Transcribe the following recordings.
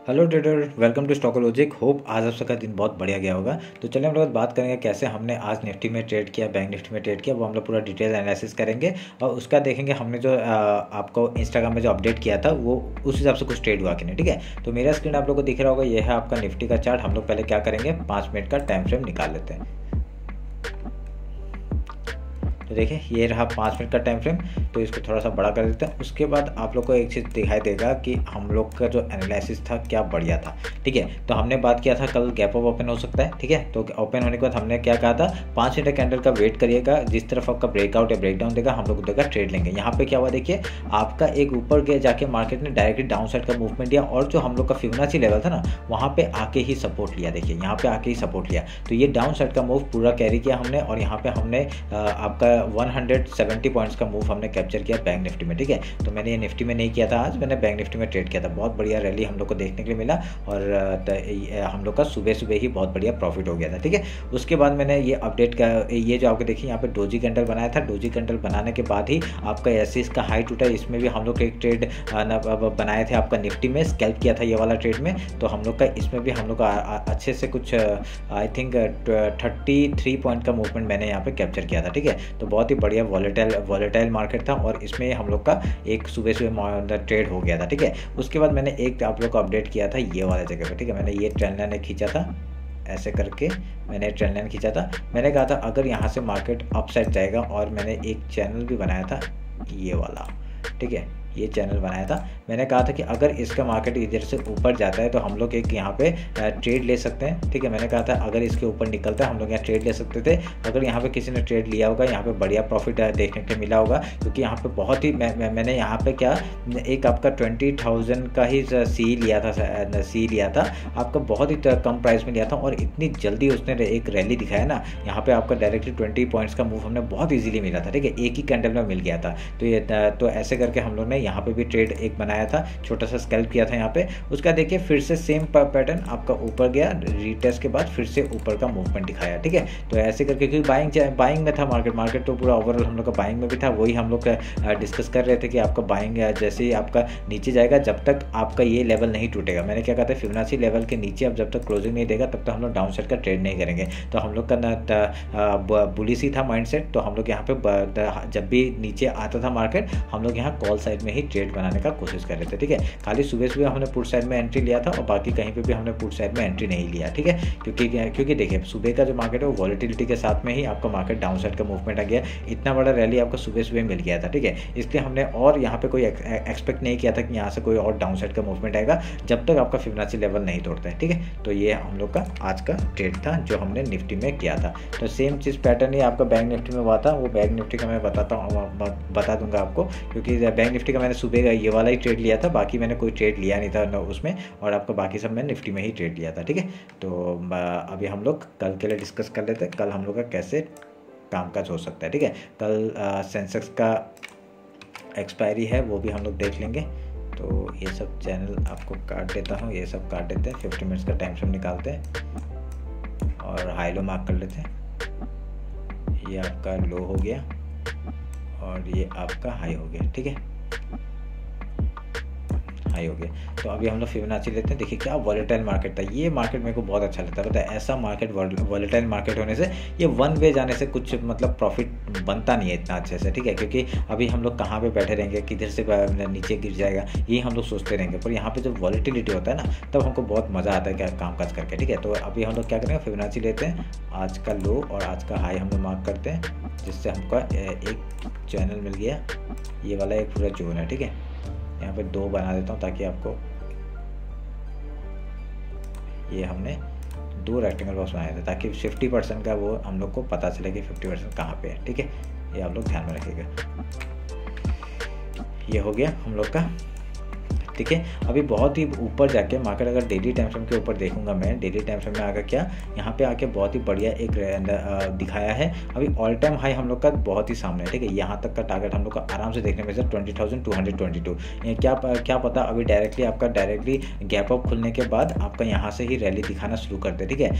Hello trader, welcome to Stockologic. Hope आज आप सबका दिन बहुत बढ़िया गया होगा। तो चलिए हम लोग बात करेंगे कैसे हमने आज निफ्टी में ट्रेड किया, बैंक निफ्टी में ट्रेड किया, वो हम लोग पूरा डिटेल एनालिसिस करेंगे और उसका देखेंगे हमने जो आपको इंस्टाग्राम में जो अपडेट किया था वो उस हिसाब से कुछ ट्रेड हुआ कि नहीं। ठीक है, तो मेरा स्क्रीन आप लोग को दिख रहा होगा, ये है आपका निफ्टी का चार्ट। हम लोग पहले क्या करेंगे, 5 मिनट का टाइम फ्रेम निकाल लेते हैं। तो देखिए ये रहा 5 मिनट का टाइम फ्रेम, तो इसको थोड़ा सा बड़ा कर देते हैं। उसके बाद आप लोग को एक चीज़ दिखाई देगा कि हम लोग का जो एनालिसिस था क्या बढ़िया था। ठीक है, तो हमने बात किया था कल गैप अप ओपन हो सकता है। ठीक है, तो ओपन होने के बाद हमने क्या कहा था, 5 मिनट कैंडल का वेट करिएगा, जिस तरफ आपका ब्रेकआउट या ब्रेकडाउन देगा हम लोग उधर का ट्रेड लेंगे। यहाँ पे क्या हुआ देखिए, आपका एक ऊपर गया जाके मार्केट ने डायरेक्टली डाउन साइड का मूवमेंट दिया और जो हम लोग का फिबोनाची लेवल था ना वहाँ पे आके ही सपोर्ट लिया। देखिए यहाँ पे आके ही सपोर्ट लिया, तो ये डाउन साइड का मूव पूरा कैरी किया हमने और यहाँ पे हमने आपका 170 पॉइंट्स का मूव हमने कैप्चर किया बैंक निफ्टी में। ठीक है, तो मैंने ये निफ्टी में नहीं किया था, आज मैंने बैंक निफ्टी में ट्रेड किया था। बहुत बढ़िया रैली हम लोग को देखने के लिए मिला और हम लोग का सुबह सुबह ही बहुत बढ़िया प्रॉफिट हो गया था। ठीक है, उसके बाद मैंने ये अपडेट का ये जो आपको देखिए यहाँ पे डोजी कैंडल बनाया था। डोजी कैंडल बनाने के बाद ही आपका ऐसे इसका हाई टूटा, इसमें भी हम लोग एक ट्रेड बनाए थे आपका निफ्टी में, स्कैल्प किया था ये वाला ट्रेड में। तो हम लोग का इसमें भी हम लोग का अच्छे से कुछ आई थिंक 33 पॉइंट का मूवमेंट मैंने यहाँ पे कैप्चर किया था। ठीक है, तो बहुत ही बढ़िया वॉलेटाइल मार्केट था और इसमें हम लोग का एक सुबह सुबह ट्रेड हो गया था। ठीक है, उसके बाद मैंने एक आप लोग को अपडेट किया था ये वाला जगह पे। ठीक है, मैंने ये ट्रेंड लाइन खींचा था, ऐसे करके मैंने ट्रेंड लाइन खींचा था। मैंने कहा था अगर यहाँ से मार्केट अप साइड जाएगा, और मैंने एक चैनल भी बनाया था ये वाला। ठीक है, ये चैनल बनाया था, मैंने कहा था कि अगर इसका मार्केट इधर से ऊपर जाता है तो हम लोग एक यहाँ पे ट्रेड ले सकते हैं। ठीक है, मैंने कहा था अगर इसके ऊपर निकलता है हम लोग यहाँ ट्रेड ले सकते थे। अगर यहाँ पे किसी ने ट्रेड लिया होगा, यहाँ पे बढ़िया प्रॉफिट देखने को मिला होगा, क्योंकि यहाँ पे बहुत ही मैंने यहाँ पे क्या एक आपका 20,000 का ही सी लिया था आपका, बहुत ही कम प्राइस में लिया था और इतनी जल्दी उसने एक रैली दिखाया ना, यहाँ पे आपका डायरेक्टली 20 पॉइंट्स का मूव हमने बहुत ईजिली मिला था। ठीक है, एक ही कैंडल में मिल गया था। तो ऐसे करके हम लोग ने यहाँ पे भी ट्रेड एक बनाया था, छोटा सा स्कैल्प किया था यहाँ पे। उसका देखिए फिर से सेम पैटर्न आपका ऊपर गया, रीटेस्ट के बाद फिर से ऊपर का मूवमेंट दिखाया। ठीक है, तो ऐसे करके क्योंकि बाइंग में था मार्केट तो पूरा ओवरऑल हम लोग का बाइंग में भी था। वही हम लोग डिस्कस कर रहे थे कि आपका बाइंग जैसे ही आपका नीचे जाएगा, जब तक आपका ये लेवल नहीं टूटेगा, मैंने क्या कहा था, फिबोनाची लेवल के नीचे अब जब तक क्लोजिंग नहीं देगा तब तक हम लोग डाउन साइड का ट्रेड नहीं करेंगे। तो हम लोग का बुलिश ही था माइंडसेट। तो हम लोग यहाँ पे जब भी नीचे आता था मार्केट, हम लोग यहाँ कॉल साइड में ही ट्रेड बनाने का कोशिश कर रहे थे। ठीक है, खाली सुबह सुबह हमने पुट साइड में एंट्री लिया था और बाकी कहीं पे भी हमने पुट साइड में एंट्री नहीं लिया। ठीक है, क्योंकि देखिए सुबह का जो मार्केट है वो वॉलेटिलिटी के साथ में ही आपका मार्केट डाउन साइड का मूवमेंट आ गया, इतना बड़ा रैली आपको सुबह सुबह मिल गया था। ठीक है, इसलिए हमने और यहाँ पे कोई एक्सपेक्ट नहीं किया था कि यहाँ से कोई और डाउन साइड का मूवमेंट आएगा जब तक आपका फिबोनाची लेवल नहीं तोड़ता है। ठीक है, तो ये हम लोग का आज का ट्रेड था जो हमने निफ्टी में किया था। तो सेम चीज़ पैटर्न ही आपका बैंक निफ्टी में हुआ था, वो बैंक निफ्टी का मैं बता दूंगा आपको, क्योंकि बैंक निफ्टी का मैंने सुबह का ये वाला ही ट्रेड लिया था, बाकी मैंने कोई ट्रेड लिया नहीं था उसमें, और आपका बाकी सब मैंने निफ्टी में ही ट्रेड लिया था। ठीक है, तो अभी हम लोग कल के लिए डिस्कस कर लेते हैं, कल हम लोग का कैसे कामकाज हो सकता है। ठीक है, कल सेंसेक्स का एक्सपायरी है, वो भी हम लोग देख लेंगे। तो ये सब चैनल आपको काट देता हूँ, ये सब काट देते हैं, 50 मिनट्स का टाइम फ्रेम निकालते हैं और हाई लो मार्क कर लेते हैं। ये आपका लो हो गया और ये आपका हाई हो गया। ठीक है, हाई हो गया। तो अभी हम लोग फिबोनाची लेते हैं। देखिए क्या वॉलेटाइल मार्केट था, ये मार्केट मेरे को बहुत अच्छा लगता है। पता है ऐसा मार्केट वॉलेटाइल मार्केट होने से ये वन वे जाने से कुछ मतलब प्रॉफिट बनता नहीं है इतना अच्छे से। ठीक है, क्योंकि अभी हम लोग कहाँ पे बैठे रहेंगे, किधर से नीचे गिर जाएगा, यही हम लोग सोचते रहेंगे। पर यहाँ पे जब वॉलेटिलिटी होता है ना, तब हमको बहुत मज़ा आता है क्या काम काज करके। ठीक है, तो अभी हम लोग क्या करेंगे, फिबोनाची लेते हैं, आज का लो और आज का हाई हम लोग मार्क करते हैं, जिससे हमको एक चैनल मिल गया, ये वाला एक पूरा जोन है। ठीक है, यहाँ पे 2 बना देता हूँ ताकि आपको, ये हमने 2 रेक्टेंगल बॉक्स बनाए थे ताकि 50% का वो हम लोग को पता चले कि 50% कहाँ पे है। ठीक है, ये आप लोग ध्यान में रखिएगा। ये हो गया हम लोग का। ठीक है, अभी बहुत ही ऊपर जाके मार्केट, अगर डेली टाइम फ्रेम के ऊपर देखूंगा मैं, डेली टाइम फ्रेम में आकर क्या यहाँ पे आके बहुत ही बढ़िया एक दिखाया है। अभी ऑल टाइम हाई हम लोग का बहुत ही सामने है। ठीक है, यहाँ तक का टारगेट हम लोग का आराम से देखने में से 20,222। क्या पता अभी डायरेक्टली गैप अप खुलने के बाद आपका यहाँ से ही रैली दिखाना शुरू कर दे। ठीक है,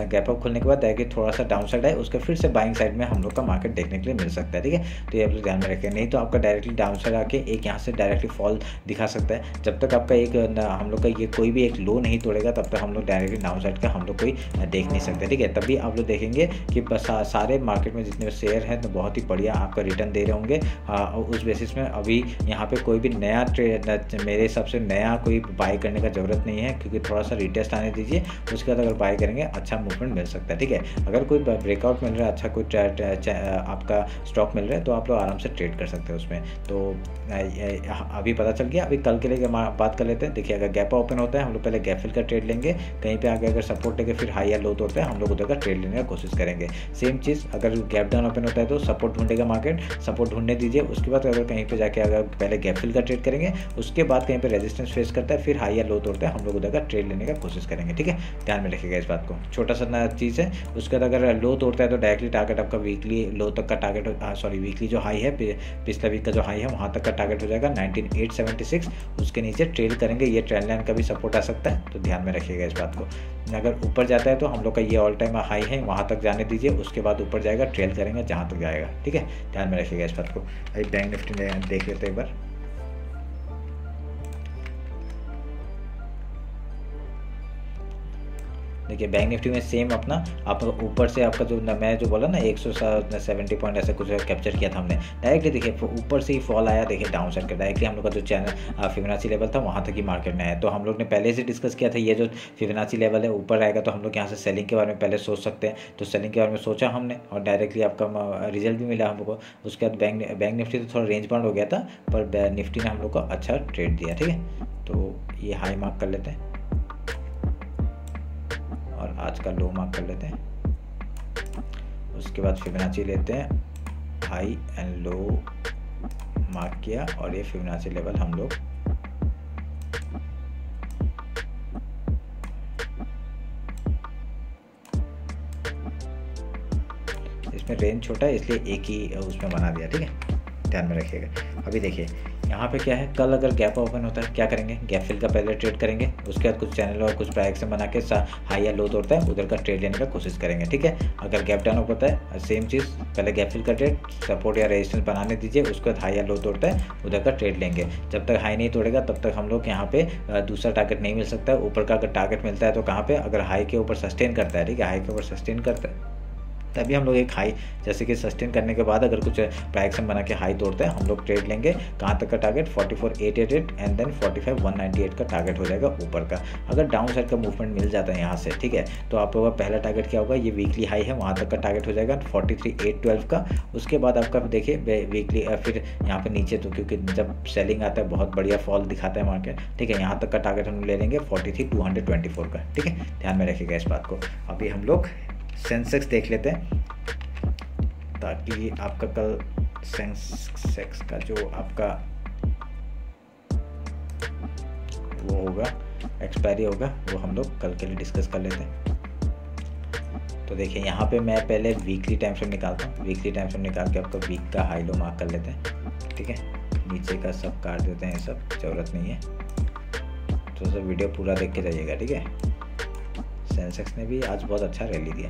गैप अप खुलने के बाद डायरेक्टली थोड़ा सा डाउन साइड है, उसके फिर से बाइंग साइड में हम लोग का मार्केट देखने के लिए मिल सकता है। ठीक है, तो ये आप लोग ध्यान में रखें, नहीं तो आपका डायरेक्टली डाउन साइड आके एक यहाँ से डायरेक्टली फॉल दिखा सकता है। जब तक आपका एक हम लोग का ये कोई भी एक लो नहीं तोड़ेगा तब तक हम लोग डायरेक्टली डाउन साइड का हम लोग कोई देख नहीं सकते, ठीक है। तभी आप लोग देखेंगे कि बस सारे मार्केट में जितने शेयर हैं तो बहुत ही बढ़िया आपका रिटर्न दे रहे होंगे। उस बेसिस में अभी यहाँ पे कोई भी नया मेरे हिसाब से नया कोई बाय करने का ज़रूरत नहीं है, क्योंकि थोड़ा सा रिटेस्ट आने दीजिए, उसके बाद अगर बाय करेंगे अच्छा मूवमेंट मिल सकता है, ठीक है। अगर कोई ब्रेकआउट मिल रहा है, अच्छा कोई आपका स्टॉक मिल रहा है तो आप लोग आराम से ट्रेड कर सकते हैं उसमें। तो अभी पता चल गया। अभी कल के लिए बात कर लेते हैं। देखिए अगर गैप ओपन होता है हम लोग पहले गैप फिल का ट्रेड लेंगे, कहीं पे आगे अगर सपोर्ट लेके फिर हाई या लो तोड़ते हैं हम लोग उधर का ट्रेड लेने का कोशिश करेंगे। सेम चीज़ अगर गैप डाउन ओपन होता है तो सपोर्ट ढूंढेगा मार्केट, सपोर्ट ढूंढने दीजिए, उसके बाद अगर कहीं पे जाके अगर पहले गैप फिल का ट्रेड करेंगे, उसके बाद कहीं पे रेजिस्टेंस फेस करता है फिर हाई या लो तोड़ता है हम लोग उधर का ट्रेड लेने का कोशिश करेंगे, ठीक है। ध्यान में रखिएगा इस बात को, छोटा सा चीज़ है। उसके बाद अगर लो तोड़ता है तो डायरेक्टली टारगेट आपका वीकली लो तक का टारगेट, वीकली जो हाई है, पिछला वीक का जो हाई है वहाँ तक का टारगेट हो जाएगा 19876। उसके नीचे ट्रेड करेंगे, ये ट्रेंड लाइन का भी सपोर्ट आ सकता है, तो ध्यान में रखिएगा इस बात को। अगर ऊपर जाता है तो हम लोग का ये ऑल टाइम हाई है, वहाँ तक जाने दीजिए, उसके बाद ऊपर जाएगा, ट्रेल करेंगे जहाँ तक जाएगा, ठीक है। ध्यान में रखिएगा इस बात को। अभी बैंक निफ्टी देख लेते हैं एक बार। देखिए बैंक निफ्टी में सेम अपना आप ऊपर से आपका जो मैं जो बोला ना 170 पॉइंट ऐसे कुछ कैप्चर किया था हमने, डायरेक्टली देखिए ऊपर से ही फॉल आया, देखिए डाउन साइड का डायरेक्टली हम लोग का जो चैनल फिबोनाची लेवल था वहाँ तक ही मार्केट में आया। तो हम लोग ने पहले से डिस्कस किया था ये जो फिबोनाची लेवल है ऊपर आएगा तो हम लोग यहाँ से सेलिंग के बारे में पहले सोच सकते हैं, तो सेलिंग के बारे में सोचा हमने और डायरेक्टली आपका रिजल्ट भी मिला हम लोग को। उसके बाद बैंक निफ्टी तो थोड़ा रेंज बाउंड हो गया था, पर निफ्टी ने हम लोग को अच्छा ट्रेड दिया, ठीक है। तो ये हाई मार्क कर लेते हैं और आज का लो मार्क कर लेते हैं। उसके बाद फिबोनाची लेते हैं, हाई एंड लो मार्क किया और ये फिबोनाची लेवल हम लोग इसमें रेंज छोटा है इसलिए एक ही उसमें बना दिया, ठीक है। ध्यान में रखिएगा। अभी देखिए यहाँ पे क्या है, कल अगर गैप ओपन होता है क्या करेंगे, गैप फिल का पहले ट्रेड करेंगे, उसके बाद कुछ चैनल और कुछ प्राइस बना के हाई या लो तोड़ता है उधर का ट्रेड लेने का कोशिश करेंगे, ठीक है। अगर गैप डाउन होता है सेम चीज़, पहले गैप फिल का ट्रेड, सपोर्ट या रेजिस्टेंस बनाने दीजिए, उसके बाद हाई या लो तोड़ता है उधर का ट्रेड लेंगे। जब तक हाई नहीं तोड़ेगा तब तक हम लोग यहाँ पे दूसरा टारगेट नहीं मिल सकता है। ऊपर का अगर टारगेट मिलता है तो कहाँ पे, अगर हाई के ऊपर सस्टेन करता है, ठीक है, हाई के ऊपर सस्टेन करता है तभी हम लोग एक हाई जैसे कि सस्टेन करने के बाद अगर कुछ प्राइक्शन बना के हाई तोड़ते हैं हम लोग ट्रेड लेंगे। कहाँ तक का टारगेट 44,888 एंड देन 45,198 का टारगेट हो जाएगा ऊपर का। अगर डाउन साइड का मूवमेंट मिल जाता है यहाँ से, ठीक है, तो आप लोगों का पहला टारगेट क्या होगा, ये वीकली हाई है वहाँ तक का टारगेट हो जाएगा 43,812 का। उसके बाद आपका देखिए वीकली फिर यहाँ पे नीचे, तो क्योंकि जब सेलिंग आता है बहुत बढ़िया फॉल दिखाता है मार्केट, ठीक है, यहाँ तक का टारगेट हम ले लेंगे 43,224 का, ठीक है। ध्यान में रखिएगा इस बात को। अभी हम लोग सेंसेक्स देख लेते हैं ताकि आपका कल सेंसेक्स का जो आपका वो होगा एक्सपायरी होगा वो हम लोग कल के लिए डिस्कस कर लेते हैं। तो देखिए यहाँ पे मैं पहले वीकली टाइम फ्रेम निकालता हूँ, वीकली टाइम फ्रेम निकाल के आपका वीक का हाई लो मार्क कर लेते हैं, ठीक है। नीचे का सब काट देते हैं, सब ज़रूरत नहीं है, तो सब वीडियो पूरा देख के जाइएगा, ठीक है। सेंसेक्स ने भी आज बहुत अच्छा रैली दिया।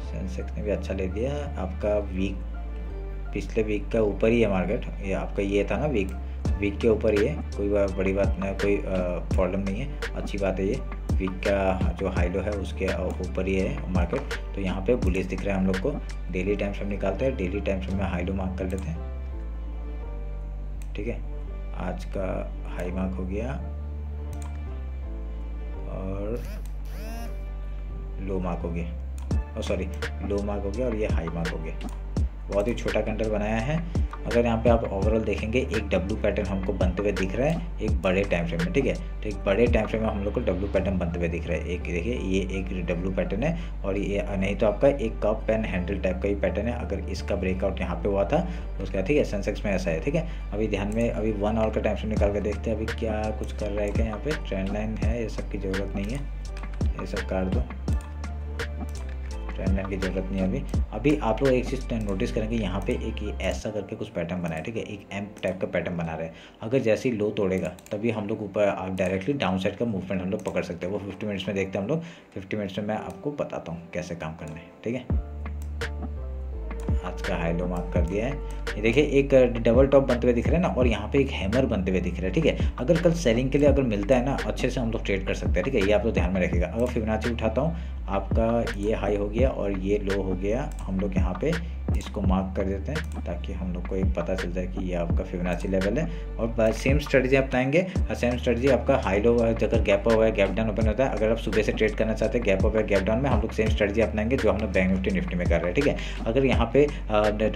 सेंसेक्स ने भी अच्छा ले दिया आपका वीक, पिछले वीक का ऊपर ही है मार्केट, ये आपका ये था ना वीक के ऊपर ही है, कोई बड़ी बात नहीं, कोई प्रॉब्लम नहीं है, अच्छी बात है। ये वीक का जो हाई लो है उसके ऊपर ही है मार्केट, तो यहाँ पे बुलिश दिख रहा है हम लोग को। डेली टाइम फ्रेम निकालते हैं, डेली टाइम फ्रेम में हाई लो मार्क कर लेते हैं, ठीक है। आज का हाई मार्क हो गया और लो मार्क हो गया, लो मार्क हो गया और ये हाई मार्क हो गया। बहुत ही छोटा कैंडल बनाया है। अगर यहाँ पे आप ओवरऑल देखेंगे एक डब्ल्यू पैटर्न हमको बनते हुए दिख रहा है एक बड़े टाइम फ्रेम में, ठीक है। तो एक बड़े टाइम फ्रेम में हम लोग को डब्ल्यू पैटर्न बनते हुए दिख रहा है। एक देखिए ये एक डब्ल्यू पैटर्न है और ये नहीं तो आपका एक कप पेन हैंडल टाइप का ही पैटर्न है। अगर इसका ब्रेकआउट यहाँ पे हुआ था उसका, ठीक है, सेंसेक्स में ऐसा है, ठीक है। अभी ध्यान में अभी 1 आवर का टाइम फ्रेम निकाल के देखते हैं अभी क्या कुछ कर रहा है क्या। यहाँ पे ट्रेंड लाइन है, ये सब की ज़रूरत नहीं है, ये सब काट दो, ट्रेंड लाइन की ज़रूरत नहीं है अभी आप लोग एक चीज़ नोटिस करेंगे, यहाँ पे एक ऐसा करके कुछ पैटर्न बना है, ठीक है, एक एम टाइप का पैटर्न बना रहे हैं। अगर जैसे ही लो तोड़ेगा तभी हम लोग ऊपर डायरेक्टली डाउन साइड का मूवमेंट हम लोग पकड़ सकते हैं। वो 50 मिनट्स में देखते हैं हम लोग, 50 मिनट्स में मैं आपको बताता हूँ कैसे काम करना है, ठीक है। आज का हाई लो मार्क कर दिया है। ये देखिए एक डबल टॉप बनते हुए दिख रहा है ना, और यहाँ पे एक हैमर बनते हुए दिख रहा है। ठीक है, अगर कल सेलिंग के लिए अगर मिलता है ना, अच्छे से हम लोग ट्रेड कर सकते हैं। ठीक है, ये आप लोग ध्यान में रखिएगा। अगर फिबोनाची उठाता हूँ, आपका ये हाई हो गया और ये लो हो गया, हम लोग यहाँ पे इसको मार्क कर देते हैं ताकि हम लोग को एक पता चल जाए कि ये आपका फिबोनाची लेवल है। और सेम स्ट्रेटजी अपनाएंगे, सेम स्ट्रेटजी आपका हाई लो अगर गैप हुआ है, गैप डाउन ओपन होता है, अगर आप सुबह से ट्रेड करना चाहते हैं गैप अप है गैप डाउन में, हम लोग सेम स्ट्रेटजी अपनाएंगे जो हम लोग बैंक निफ्टी में कर रहे हैं। ठीक है, अगर यहाँ पे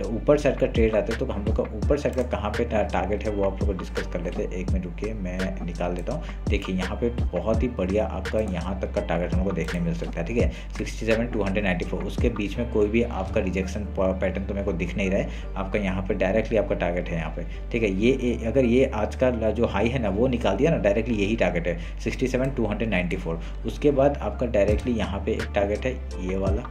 ऊपर साइड का ट्रेड आता है तो हम लोग का ऊपर साइड का कहाँ पे टारगेट है वो आप लोग को डिस्कस कर लेते हैं। एक मिनट रुकिए, मैं निकाल देता हूँ। देखिए यहाँ पे बहुत ही बढ़िया आपका यहाँ तक का टारगेट हम लोग को देखने मिल सकता है। ठीक है, 67,294, उसके बीच में कोई भी आपका रिजेक्शन पैटर्न तो मेरे को दिख नहीं रहा है। आपका यहाँ पे डायरेक्टली आपका टारगेट है यहाँ पे। ठीक है, ये अगर ये आज का जो हाई है ना वो निकाल दिया ना, डायरेक्टली यही टारगेट है 67,294। उसके बाद आपका डायरेक्टली यहाँ पे एक टारगेट है ये वाला।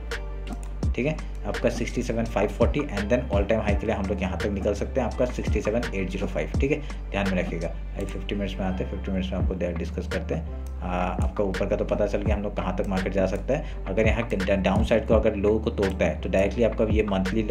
ठीक है, आपका 67,540 and then all time high के लिए हम लोग यहाँ तक निकल सकते हैं आपका 67,805। ठीक है, ध्यान में रखिएगा। 50 मिनट्स में आते हैं, 50 मिनट्स में आपको डिस्कस करते हैं। आपका ऊपर का तो पता चल गया हम लोग कहाँ तक मार्केट जा सकता है। अगर यहाँ डाउन साइड को अगर लो को तोड़ता है तो डायरेक्टली आपका ये मंथली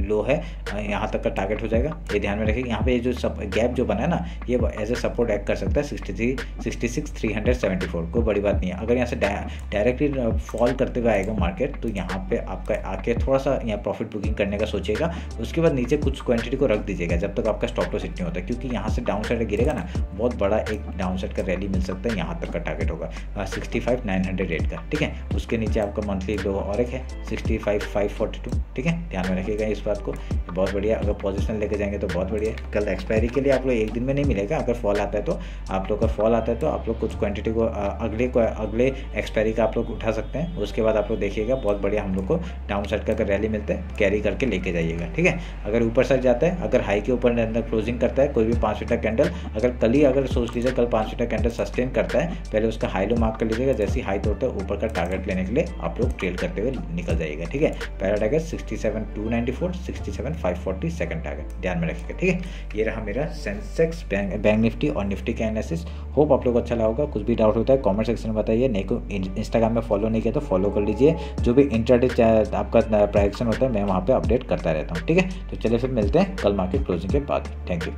लो है, यहाँ तक का टारगेट हो जाएगा। ये ध्यान में रखिएगा। यहाँ पे ये जो गैप जो बना है ना, ये एज ए सपोर्ट एक्ट कर सकता है 66,374। कोई बड़ी बात नहीं है। अगर यहाँ से डायरेक्टली फॉल करते हुए आएगा मार्केट तो यहाँ पे आपका आके थोड़ा सा यहाँ प्रॉफिट बुकिंग करने का सोचिएगा। उसके बाद नीचे कुछ क्वांटिटी को रख दीजिएगा जब तक आपका स्टॉप लॉस हिट नहीं होता, क्योंकि यहाँ से डाउन साइड गिरेगा ना, बहुत बड़ा एक डाउन साइड का रैली मिल सकता है। यहाँ तक का टारगेट होगा 65,908 का। ठीक है, उसके नीचे आपका मंथली लो और एक है 65,542। ठीक है, ध्यान में रखिएगा इस बात को। बहुत बढ़िया, अगर पोजीशन लेके जाएंगे तो बहुत बढ़िया। कल एक्सपायरी के लिए आप लोग एक दिन में नहीं मिलेगा। अगर फॉल आता है तो आप लोग का फॉल आता है तो आप लोग कुछ क्वांटिटी को अगले एक्सपायरी का आप लोग उठा सकते हैं। उसके बाद आप लोग देखिएगा बहुत बढ़िया हम लोग को डाउन साइड का अगर रैली मिलता है कैरी करके लेके जाइएगा। ठीक है, अगर ऊपर साइड जाता है, अगर हाई के ऊपर अंदर क्लोजिंग करता है कोई भी 5 मिनट कैंडल, अगर कल ही अगर सोच लीजिए कल 5 मिनट कैंडल सस्टेन करता है, पहले उसका हाई लो मार्क कर लीजिएगा। जैसे ही हाई तोड़ता है ऊपर का टारगेट लेने के लिए आप लोग ट्रेल करते हुए निकल जाइएगा। ठीक है, पहला टारगेट 67,294, 67,540 सेकंड टारगेट, ध्यान में रखिएगा। ठीक है, ये रहा मेरा सेंसेक्स, बैंक निफ्टी और निफ्टी का एनालिसिस। होप आप लोग अच्छा लगा होगा। कुछ भी डाउट होता है कमेंट सेक्शन में बताइए। नहीं को इंस्टाग्राम में फॉलो नहीं किया तो फॉलो कर लीजिए। जो भी इंट्राडे आपका प्राइजेक्शन होता है मैं वहाँ पे अपडेट करता रहता हूँ। ठीक है, तो चलिए फिर मिलते हैं कल मार्केट क्लोजिंग के बाद। Thank you.